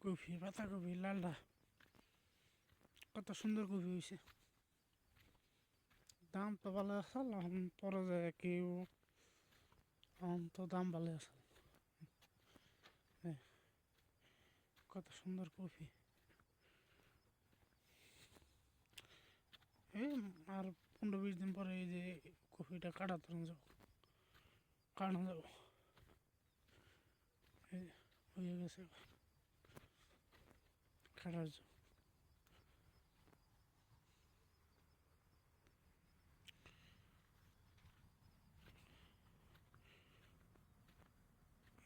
Coffee পাতাকপি লালটা কত সুন্দর কফি হয়েছে। দাম তো ভালো আছে, এখন পরে যায় কেউ এখন তো দাম ভালো আছে। কত সুন্দর কফি। এই আর 15-20 দিন পরে এই যে কফিটা কাটানো যাবো। এই হয়ে গেছে কাটার জন্য।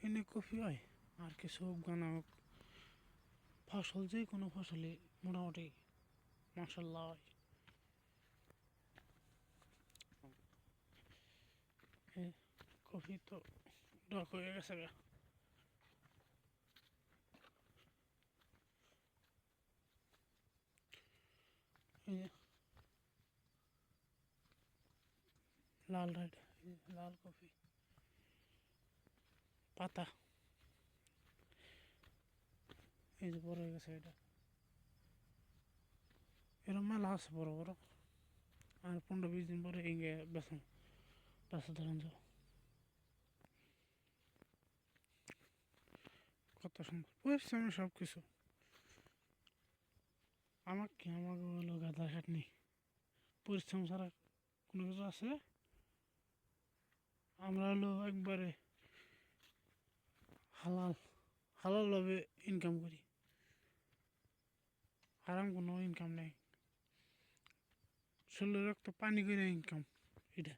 এনে কফি হয় আর কিছু গানা ফসল, যে কোনো ফসলই মোটামুটি মাসাল্লাহ হয়। কফি তো ডক হয়ে গেছে গা। এই যে লাল রাইড, লাল কফি পাতা, এই যে বড় হয়ে গেছে এটা। এরকম মেলা আছে বড় বড়। আর 15-20 দিন পরে এগে বেচা ধরেন যাও। কত সুন্দর পরিশ্রম সব কিছু। আমাকে হলো গাধার খাটনি, পরিশ্রম ছাড়া কোনো কিছু আছে? আমরা হলো একবারে হালাল হালালভাবে ইনকাম করি, হারাম কোনো ইনকাম নেই। শরীরে রক্ত পানি করে ইনকাম এটা।